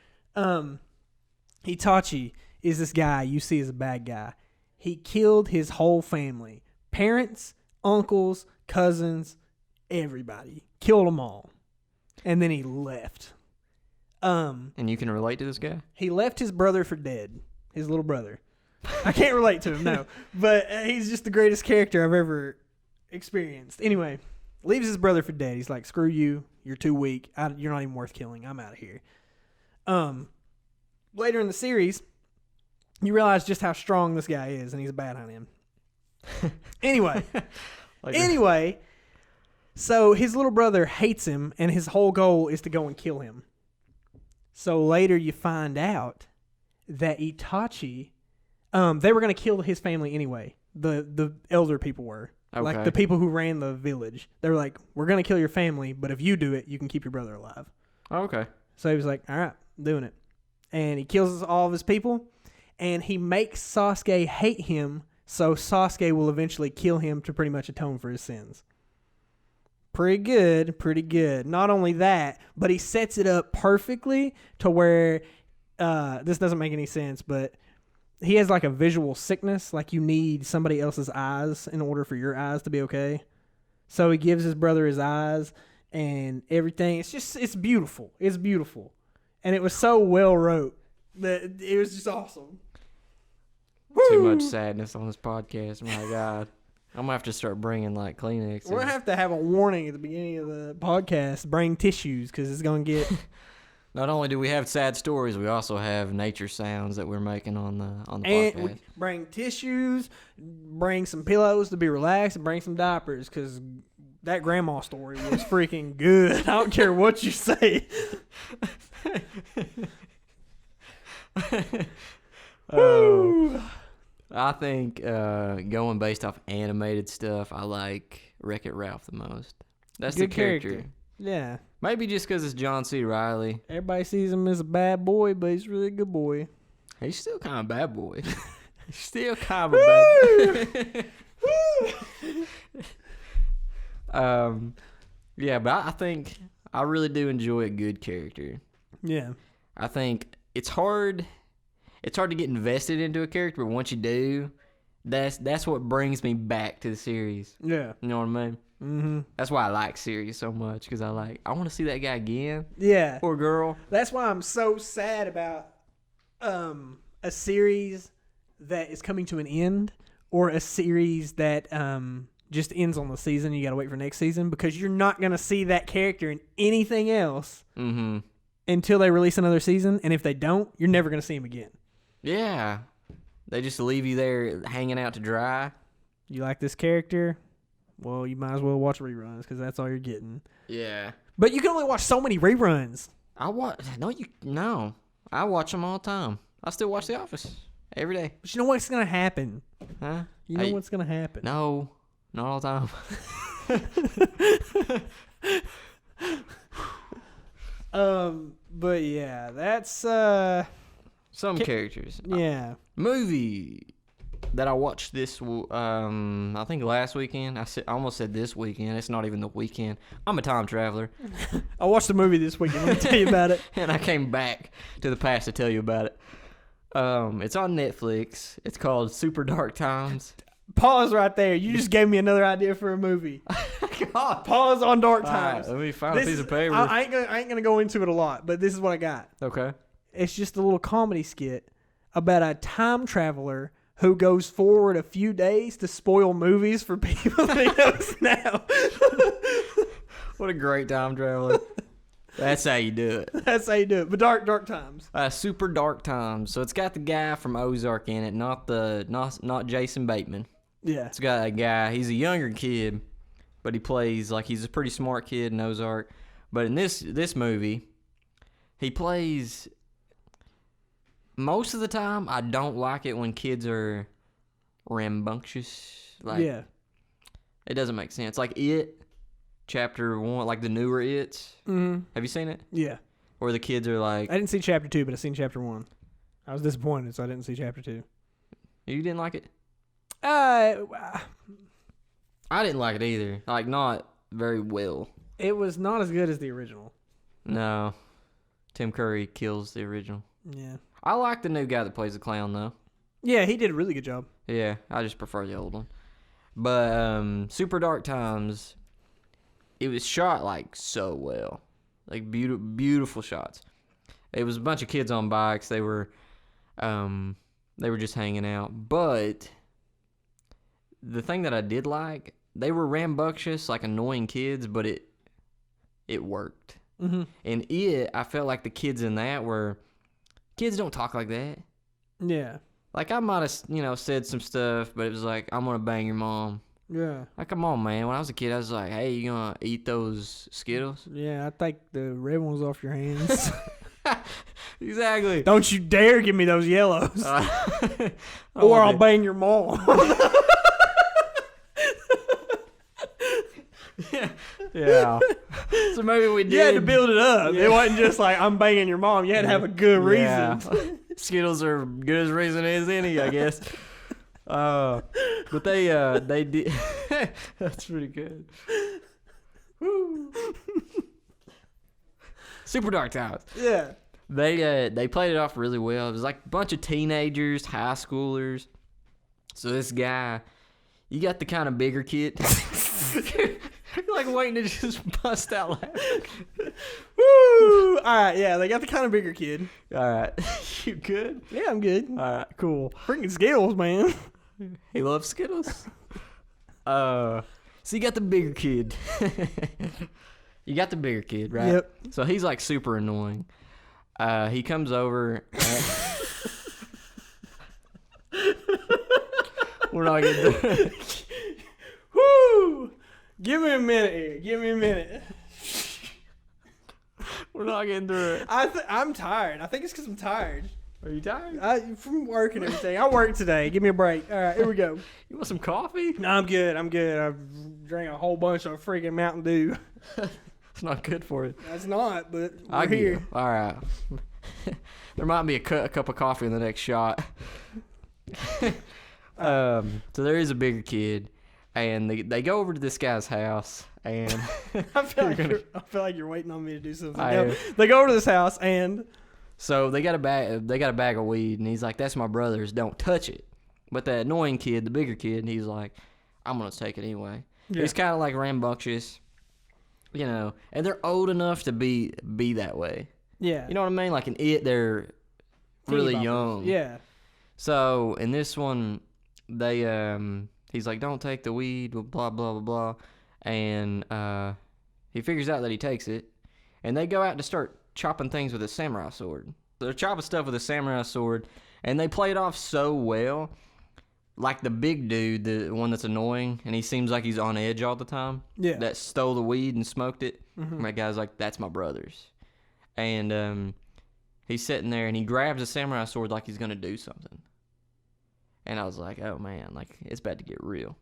Itachi is this guy you see as a bad guy. He killed his whole family. Parents, uncles, cousins, everybody. Killed them all. And then he left. And you can relate to this guy? He left his brother for dead. His little brother. I can't relate to him, no. But he's just the greatest character I've ever experienced. Anyway, leaves his brother for dead. He's like, screw you. You're too weak. You're not even worth killing. I'm out of here. Later in the series, you realize just how strong this guy is, and he's a bad on him. Anyway, so his little brother hates him, and his whole goal is to go and kill him. So later you find out that Itachi, they were going to kill his family anyway. The elder people were. Okay. Like the people who ran the village. They were like, we're going to kill your family, but if you do it, you can keep your brother alive. Oh, okay. So he was like, all right, I'm doing it. And he kills all of his people, and he makes Sasuke hate him, so Sasuke will eventually kill him to pretty much atone for his sins. Pretty good. Not only that, but he sets it up perfectly to where, this doesn't make any sense, but he has like a visual sickness, like you need somebody else's eyes in order for your eyes to be okay. So he gives his brother his eyes and everything. It's beautiful. It's beautiful. And it was so well wrote that it was just awesome. Too much sadness on this podcast. My God. I'm going to have to start bringing like Kleenex. We're going to have a warning at the beginning of the podcast. Bring tissues because it's going to get... Not only do we have sad stories, we also have nature sounds that we're making on the and podcast. We bring tissues, bring some pillows to be relaxed, and bring some diapers because that grandma story was freaking good. I don't care what you say. I think going based off animated stuff, I like Wreck-It Ralph the most. That's Good the character. Yeah. Maybe just because it's John C. Reilly. Everybody sees him as a bad boy, but he's really a good boy. He's still kind of a bad boy. He's still kind of a bad boy. Yeah, but I think I really do enjoy a good character. Yeah. I think it's hard to get invested into a character, but once you do, that's what brings me back to the series. Yeah. You know what I mean? Mm-hmm. That's why I like series so much, because I want to see that guy again. Yeah. Or girl. That's why I'm so sad about a series that is coming to an end or a series that just ends on the season. You got to wait for next season because you're not going to see that character in anything else until they release another season. And if they don't, you're never going to see him again. Yeah. They just leave you there hanging out to dry. You like this character? Well, you might as well watch reruns because that's all you're getting. Yeah. But you can only watch so many reruns. I watch them all the time. I still watch The Office every day. But you know what's going to happen? Huh? You know what's going to happen? No, not all the time. But yeah, that's some characters. Yeah. Movie that I watched this I think last weekend. I almost said this weekend. It's not even the weekend. I'm a time traveler. I watched the movie this weekend. Let me tell you about it. And I came back to the past to tell you about it. It's on Netflix. It's called Super Dark Times. Pause right there. You just gave me another idea for a movie. God. Pause on Dark Times. Right, let me find a piece of paper. I ain't gonna go into it a lot, but this is what I got. Okay. It's just a little comedy skit about a time traveler who goes forward a few days to spoil movies for people that he knows now. What a great time traveler. That's how you do it. That's how you do it. But Dark Times. Super Dark Times. So it's got the guy from Ozark in it, not Jason Bateman. Yeah. It's got a guy. He's a younger kid, but he plays like he's a pretty smart kid in Ozark. But in this movie, he plays. Most of the time, I don't like it when kids are rambunctious. Like, yeah. It doesn't make sense. Like It, Chapter 1, like the newer It's. Mm-hmm. Have you seen it? Yeah. Where the kids are like... I didn't see Chapter 2, but I seen Chapter 1. I was disappointed, so I didn't see Chapter 2. You didn't like it? I didn't like it either. Like, not very well. It was not as good as the original. No. Tim Curry kills the original. Yeah. I like the new guy that plays the clown though. Yeah, he did a really good job. Yeah, I just prefer the old one. But Super Dark Times, it was shot like so well, like beautiful shots. It was a bunch of kids on bikes. They were just hanging out. But the thing that I did like, they were rambunctious, like annoying kids, but it worked. Mm-hmm. And I felt like the kids in that were kids don't talk like that. Yeah. Like, I might have, said some stuff, but it was like, I'm going to bang your mom. Yeah. Like, come on, man. When I was a kid, I was like, hey, you going to eat those Skittles? Yeah, I take the red ones off your hands. Exactly. Don't you dare give me those yellows. Or I'll bang your mom. Yeah. So maybe we did. You had to build it up. Yeah. It wasn't just like, I'm banging your mom. You had to have a good reason. Skittles are good as reason as any, I guess. But they did. That's pretty good. Woo. Super Dark Times. Yeah. They played it off really well. It was like a bunch of teenagers, high schoolers. So this guy, you got the kind of bigger kid. You're like waiting to just bust out laughing. Woo! All right, yeah, they got the kind of bigger kid. All right. You good? Yeah, I'm good. All right, cool. Freaking Skittles, man. He loves Skittles. So you got the bigger kid. You got the bigger kid, right? Yep. So he's like super annoying. He comes over. We're not gonna do it. Woo! Give me a minute here. Give me a minute. We're not getting through it. I'm tired. I think it's because I'm tired. Are you tired? From work and everything. I worked today. Give me a break. All right, here we go. You want some coffee? No, I'm good. I drank a whole bunch of freaking Mountain Dew. It's not good for you. That's not, but we're here. All right. There might be a cup of coffee in the next shot. So there is a bigger kid, and they go over to this guy's house, and I feel like you're waiting on me to do something. They go over to this house, and so they got a bag of weed, and he's like, "That's my brother's. Don't touch it." But the annoying kid, the bigger kid, he's like, "I'm gonna take it anyway." Yeah. He's kind of like rambunctious, and they're old enough to be that way. Yeah. You know what I mean? Like they're really young. Yeah. So in this one, he's like, "Don't take the weed," blah blah blah blah, and he figures out that he takes it, and they go out to start chopping things with a samurai sword. They're chopping stuff with a samurai sword, and they play it off so well. Like the big dude, the one that's annoying, and he seems like he's on edge all the time. Yeah. That stole the weed and smoked it. Mm-hmm. That guy's like, "That's my brother's," and he's sitting there and he grabs a samurai sword like he's gonna do something. And I was like, oh man, like it's about to get real.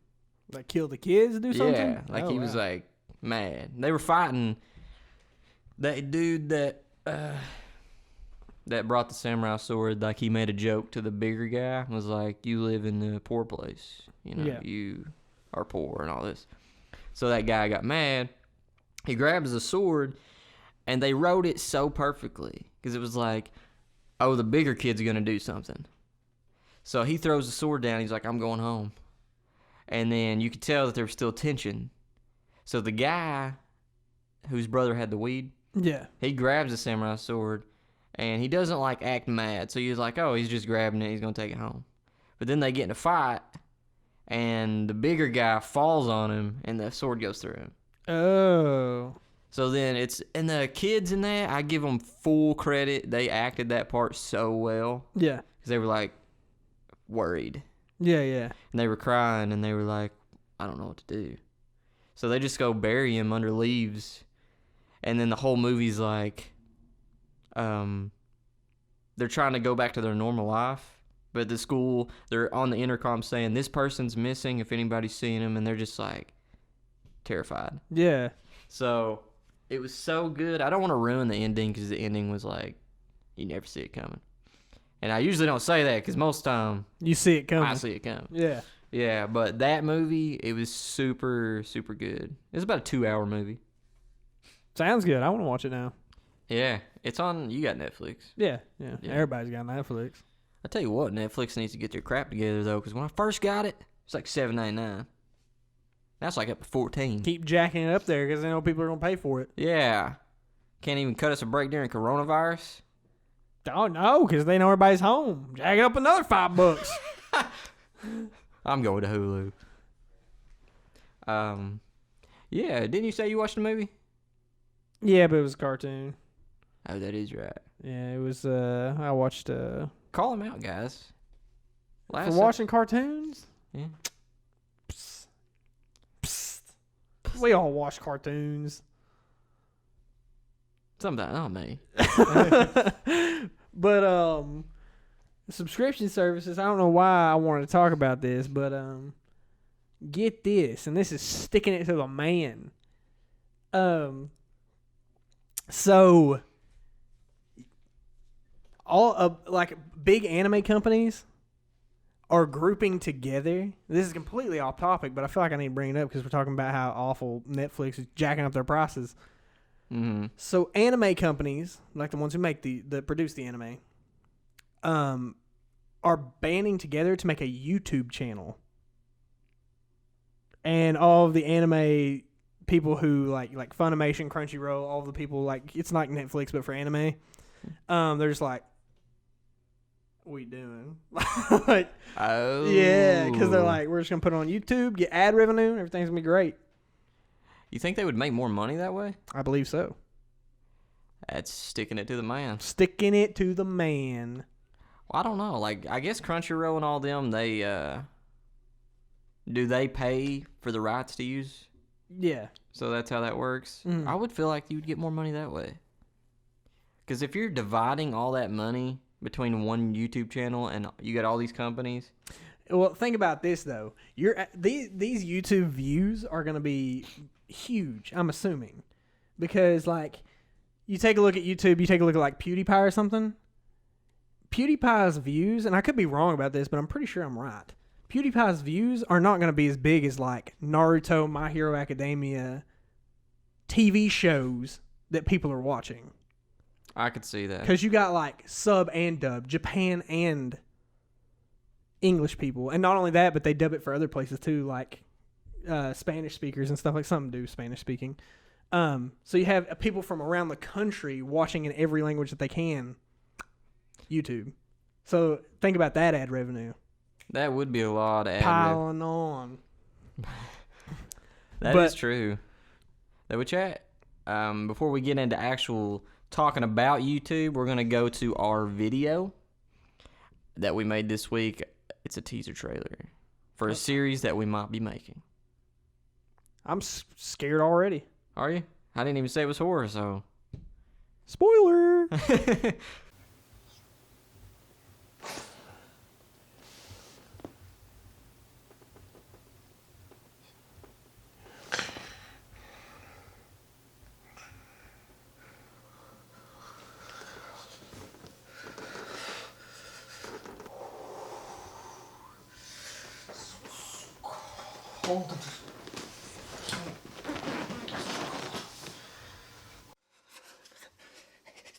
Like kill the kids and do something? Yeah, like he was like mad. They were fighting that dude that brought the samurai sword. Like he made a joke to the bigger guy. Was like, you live in a poor place. You are poor and all this. So that guy got mad. He grabs the sword and they wrote it so perfectly. Because it was like, oh, the bigger kid's going to do something. So he throws the sword down. He's like, I'm going home. And then you could tell that there was still tension. So the guy whose brother had the weed, he grabs the samurai sword, and he doesn't like act mad. So he's like, oh, he's just grabbing it. He's going to take it home. But then they get in a fight, and the bigger guy falls on him, and the sword goes through him. Oh. So then and the kids in that, I give them full credit. They acted that part so well. Yeah. Because they were like worried. Yeah, yeah. And they were crying, and they were like, I don't know what to do. So they just go bury him under leaves. And then the whole movie's like, they're trying to go back to their normal life. But at the school, they're on the intercom saying, this person's missing if anybody's seeing him. And they're just like terrified. Yeah. So it was so good. I don't want to ruin the ending because the ending was like, you never see it coming. And I usually don't say that because most time you see it coming. I see it coming. Yeah. Yeah, but that movie, it was super, super good. It's about a 2-hour movie. Sounds good. I want to watch it now. Yeah, it's on. You got Netflix. Yeah. Yeah. Everybody's got Netflix. I tell you what, Netflix needs to get their crap together though, because when I first got it, it's like $7.99. That's like up to 14. Keep jacking it up there because they know people are gonna pay for it. Yeah, can't even cut us a break during coronavirus. Oh no, because they know everybody's home. Jack it up another $5. I'm going to Hulu. Yeah, didn't you say you watched the movie? Yeah, but it was a cartoon. Oh, that is right. Yeah, it was. I watched. Call them out, guys. For watching cartoons. Yeah. Psst. Psst. We all watch cartoons. Sometimes, not me. But subscription services. I don't know why I wanted to talk about this, but get this, and this is sticking it to the man. So all like big anime companies are grouping together. This is completely off topic, but I feel like I need to bring it up because we're talking about how awful Netflix is jacking up their prices. Mm-hmm. So anime companies, like the ones who make that produce the anime, are banding together to make a YouTube channel. And all of the anime people who like Funimation, Crunchyroll, all the people like it's like Netflix but for anime. They're just like, what are you doing? Like, oh yeah, because they're like, we're just gonna put it on YouTube, get ad revenue, everything's gonna be great. You think they would make more money that way? I believe so. That's sticking it to the man. Sticking it to the man. Well, I don't know. Like, I guess Crunchyroll and all them, they do they pay for the rights to use? Yeah. So that's how that works. Mm. I would feel like you would get more money that way. Because if you're dividing all that money between one YouTube channel and you got all these companies. Well, think about this though. These YouTube views are going to be huge, I'm assuming. Because like you take a look at YouTube, you take a look at like PewDiePie or something. PewDiePie's views, and I could be wrong about this, but I'm pretty sure I'm right. PewDiePie's views are not going to be as big as like Naruto, My Hero Academia TV shows that people are watching. I could see that. Because you got like sub and dub, Japan and English people. And not only that, but they dub it for other places too, like Spanish speakers and stuff like some do Spanish speaking. So you have people from around the country watching in every language that they can YouTube. So think about that ad revenue. That would be a lot of ad piling on. That is true. That would chat. Before we get into actual talking about YouTube, we're going to go to our video that we made this week. It's a teaser trailer for a series that we might be making. I'm scared already. Are you? I didn't even say it was horror, so. Spoiler!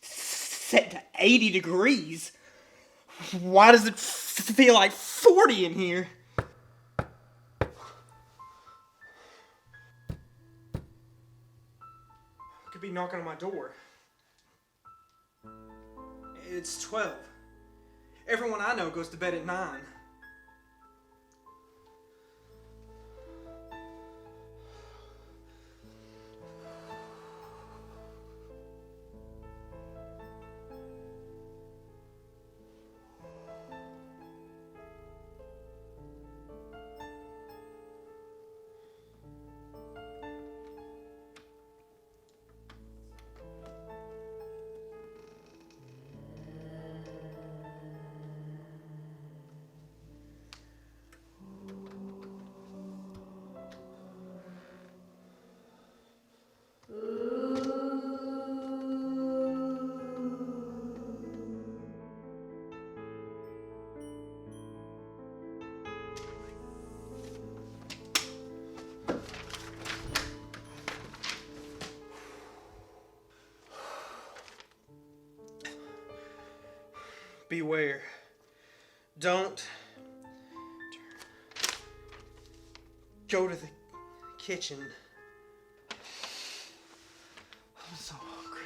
Set to 80 degrees. Why does it feel like 40 in here? Could be knocking on my door. It's 12. Everyone I know goes to bed at 9. beware. Don't go to the kitchen. I'm so hungry.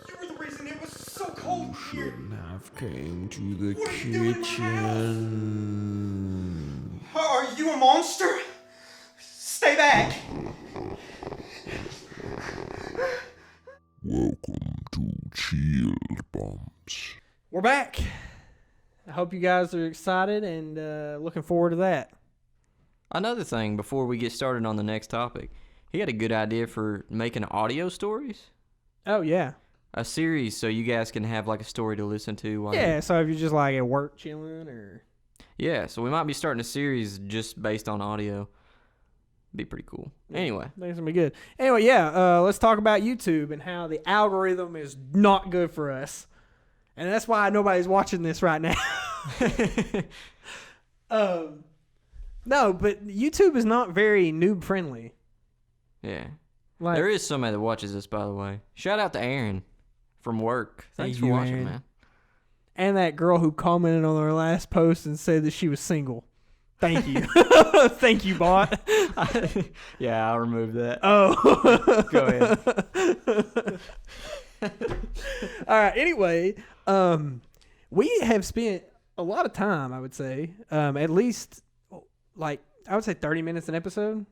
You were the reason it was so cold here. I've came to the What are you doing in my kitchen. Are you a monster? Stay back. Welcome to ChillBumps. We're back. I hope you guys are excited and looking forward to that. Another thing before we get started on the next topic, he had a good idea for making audio stories. Oh, yeah. A series so you guys can have like a story to listen to. While Yeah, so if you're just like at work chilling or... Yeah, so we might be starting a series just based on audio. Be pretty cool. Anyway. I think it's going to be good. Anyway, yeah, let's talk about YouTube and how the algorithm is not good for us. And that's why nobody's watching this right now. No, but YouTube is not very noob friendly. Yeah. Like, There is somebody that watches this, by the way. Shout out to Aaron from work. Thanks Thank for you, watching, Aaron. man. And that girl who commented on our last post and said that she was single. Thank you. Thank you, bot. Yeah, I'll remove that. Oh. Go ahead. All right. Anyway, we have spent a lot of time, I would say, at least, like, I would say 30 minutes an episode.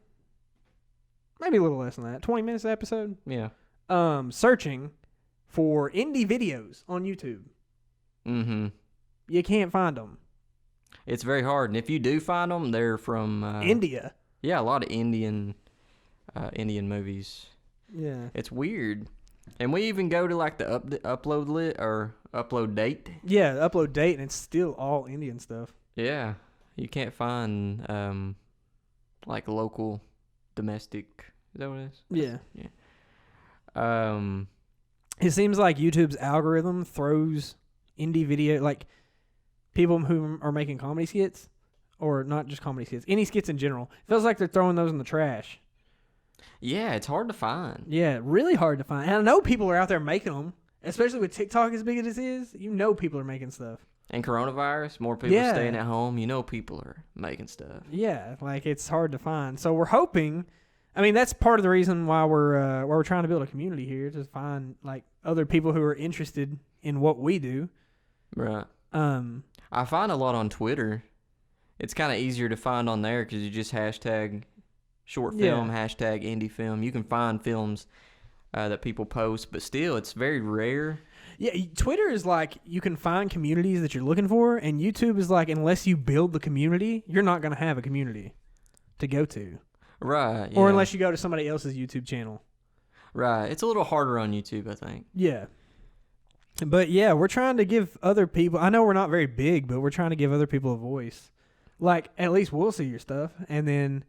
Maybe a little less than that. 20 minutes an episode. Yeah. Searching for indie videos on YouTube. Mm-hmm. You can't find them. It's very hard. And if you do find them, they're from... India. Yeah, a lot of Indian movies. Yeah. It's weird. And we even go to like the upload date. Yeah, the upload date, and it's still all Indian stuff. Yeah. You can't find like local domestic. Is that what it is? Yeah. Yeah. It seems like YouTube's algorithm throws indie video, like people who are making comedy skits, or not just comedy skits, any skits in general. It feels like they're throwing those in the trash. Yeah, it's hard to find. Yeah, really hard to find. And I know people are out there making them, especially with TikTok as big as it is. You know people are making stuff. And coronavirus, more people Yeah. staying at home. You know people are making stuff. Yeah, like it's hard to find. So we're hoping. I mean, that's part of the reason why we're trying to build a community here, to find like other people who are interested in what we do. Right. I find a lot on Twitter. It's kind of easier to find on there because you just hashtag short film, hashtag indie film. You can find films that people post, but still, it's very rare. Yeah, Twitter is like you can find communities that you're looking for, and YouTube is like unless you build the community, you're not going to have a community to go to. Right. Or yeah. unless you go to somebody else's YouTube channel. Right. It's a little harder on YouTube, I think. Yeah. But yeah, we're trying to give other people, I know we're not very big, but we're trying to give other people a voice. Like, at least we'll see your stuff. And then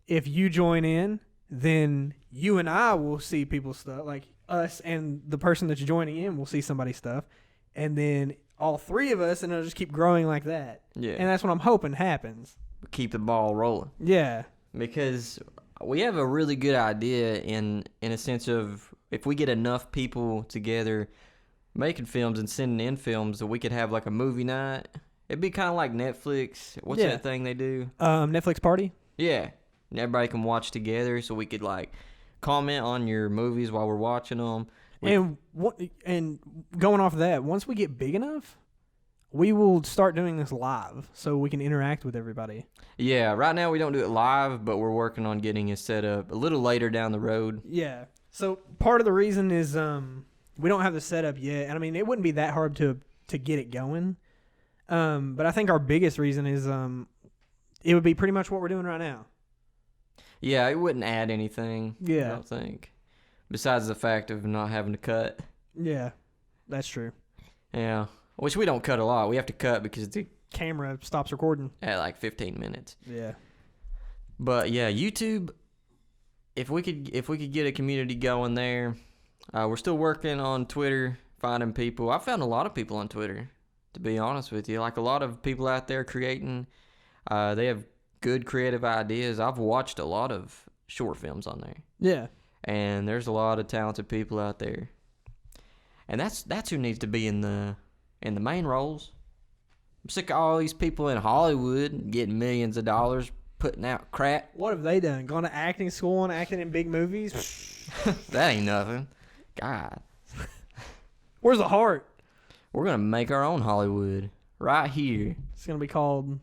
if you join in, then you and I will see people's stuff. Like, us and the person that's joining in will see somebody's stuff. And then all three of us, and it'll just keep growing like that. Yeah. And that's what I'm hoping happens. Keep the ball rolling. Yeah. Because we have a really good idea in a sense of if we get enough people together making films and sending in films, that we could have like a movie night. It'd be kind of like Netflix. What's that thing they do? Netflix party? Yeah. And everybody can watch together, so we could like comment on your movies while we're watching them. And going off of that, once we get big enough, we will start doing this live so we can interact with everybody. Yeah, right now we don't do it live, but we're working on getting it set up a little later down the road. Yeah. So part of the reason is we don't have the setup yet. And I mean, it wouldn't be that hard to get it going. But I think our biggest reason is it would be pretty much what we're doing right now. Yeah, it wouldn't add anything. Yeah. I don't think. Besides the fact of not having to cut. Yeah, that's true. Yeah. Which we don't cut a lot. We have to cut because the Camera stops recording. at like 15 minutes. Yeah. But yeah, YouTube. If we could get a community going there, we're still working on Twitter, finding people. I found a lot of people on Twitter, to be honest with you. Like a lot of people out there creating. They have good creative ideas. I've watched a lot of short films on there. Yeah. And there's a lot of talented people out there. And that's who needs to be in the main roles. I'm sick of all these people in Hollywood getting millions of dollars putting out crap. What have they done? Gone to acting school and acting in big movies? That ain't nothing. God. Where's the heart? We're going to make our own Hollywood right here. It's going to be called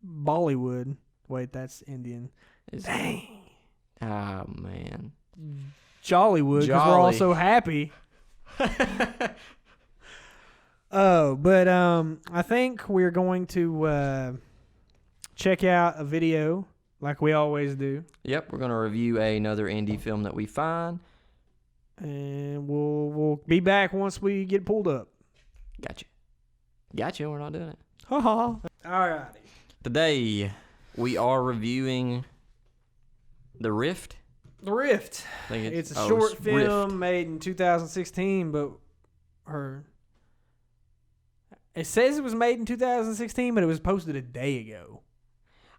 Bollywood. Wait, that's Indian. Dang. Oh, man. Jollywood, because we're all so happy. Oh, but I think we're going to check out a video like we always do. Yep, we're going to review another indie film that we find. And we'll be back once we get pulled up. Gotcha, we're not doing it. Ha ha. Alrighty. Today, we are reviewing The Rift. The Rift. I think It's a short film made in 2016, but it says it was made in 2016, but it was posted a day ago.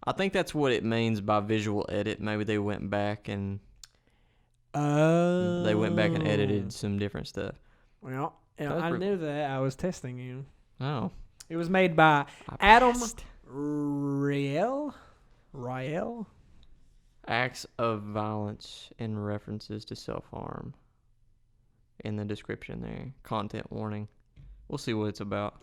I think that's what it means by visual edit. Maybe they went back and edited some different stuff. Well, I knew that. I was testing you. Oh. It was made by Adam Rael. Acts of violence and references to self-harm in the description there. Content warning. We'll see what it's about.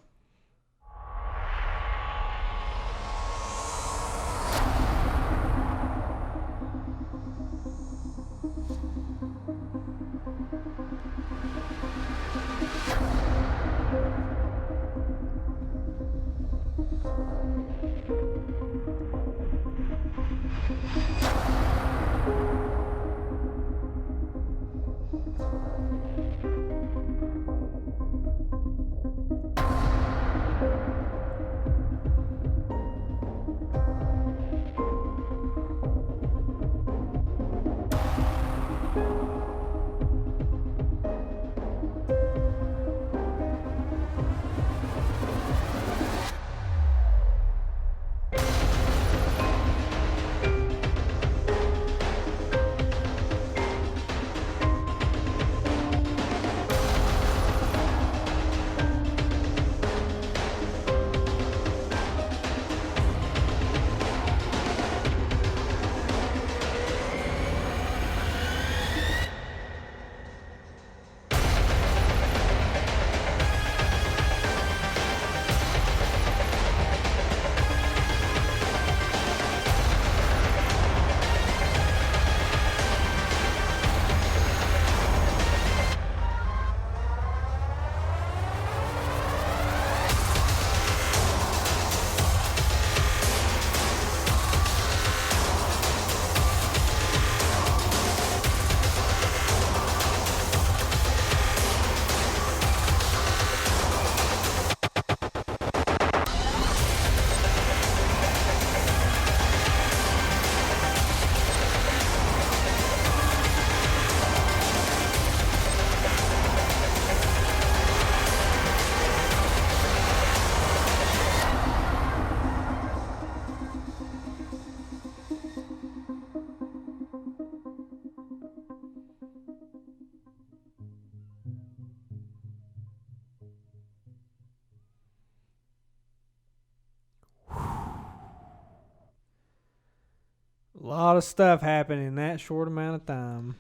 A lot of stuff happened in that short amount of time.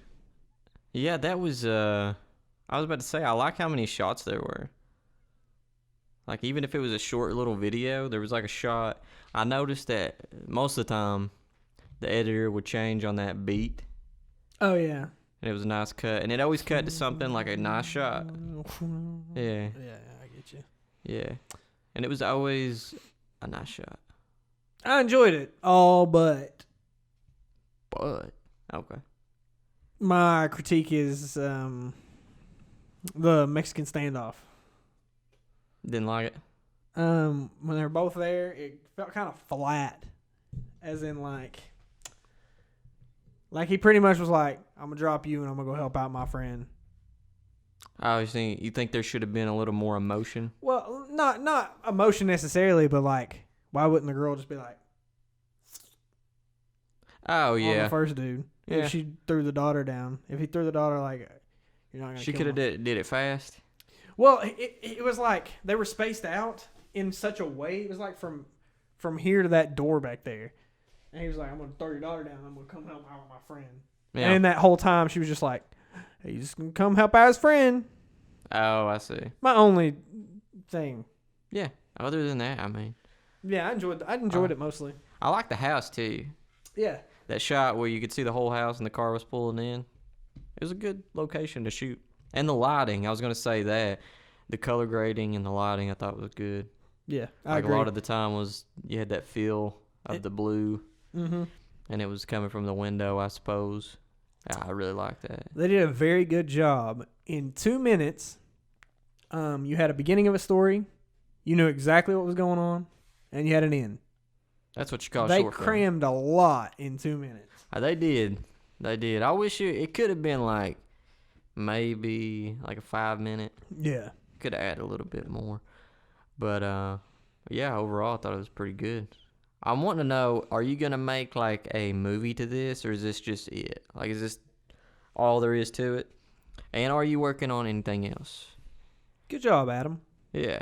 Yeah, that was, I was about to say, I like how many shots there were. Like, even if it was a short little video, there was like a shot. I noticed that most of the time, the editor would change on that beat. Oh, yeah. And it was a nice cut. And it always cut to something like a nice shot. Yeah. Yeah, I get you. Yeah. And it was always a nice shot. I enjoyed it, all but But, okay. my critique is the Mexican standoff. Didn't like it? When they were both there, it felt kind of flat. As in, like he pretty much was like, I'm going to drop you and I'm going to go help out my friend. I was thinking, you think there should have been a little more emotion? Well, not emotion necessarily, but like, why wouldn't the girl just be like... Oh on the yeah. first dude. Yeah. If she threw the daughter down. If he threw the daughter, like, you're not gonna. She kill could have him. did it fast. Well, it was like they were spaced out in such a way. It was like from here to that door back there. And he was like, I'm going to throw your daughter down. I'm going to come help out with my friend. Yeah. And that whole time she was just like, hey, he's just going to come help out his friend. Oh, I see. My only thing. Yeah. Other than that, I mean, Yeah, I enjoyed it mostly. I like the house too. Yeah. That shot where you could see the whole house and the car was pulling in. It was a good location to shoot. And the lighting, I was going to say that. The color grading and the lighting I thought was good. Yeah, I Like agree. a lot of the time was you had that feel of the blue. Mm-hmm. And it was coming from the window, I suppose. Yeah, I really like that. They did a very good job. In 2 minutes, you had a beginning of a story. You knew exactly what was going on. And you had an end. That's what you call They short film. crammed a lot in 2 minutes. They did. They did. I wish it could have been like maybe like a 5-minute. Yeah. Could have added a little bit more. But yeah, overall I thought it was pretty good. I'm wanting to know, are you going to make like a movie to this, or is this just it? Like, is this all there is to it? And are you working on anything else? Good job, Adam. Yeah.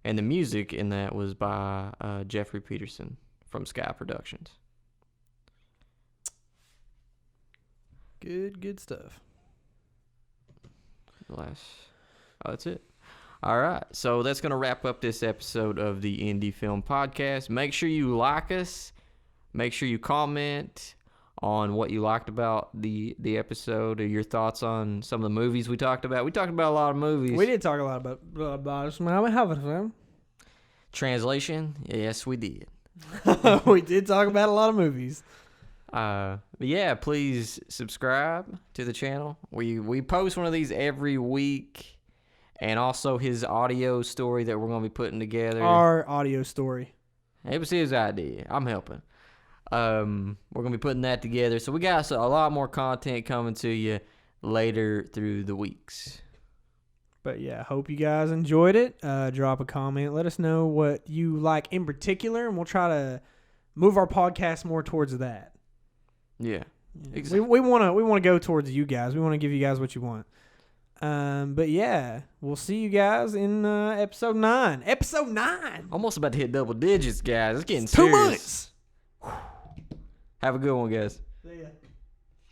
And the music in that was by Jeffrey Peterson from Sky Productions. Good stuff. Oh, that's it. All right, so that's going to wrap up this episode of the Indie Film Podcast. Make sure you like us. Make sure you comment on what you liked about the episode, or your thoughts on some of the movies we talked about. We talked about a lot of movies. We did talk a lot about this. Translation? Yes, we did. We did talk about a lot of movies. But yeah, please subscribe to the channel. We post one of these every week. And also his audio story that we're going to be putting together. Our audio story. It was his idea. I'm helping. We're going to be putting that together. So we got a lot more content coming to you later through the weeks. But yeah, hope you guys enjoyed it. Drop a comment. Let us know what you like in particular, and we'll try to move our podcast more towards that. Yeah. Exactly. We want to go towards you guys. We want to give you guys what you want. But yeah, we'll see you guys in episode 9. Episode 9. Almost about to hit double digits, guys. It's getting 2 serious. months. Have a good one, guys.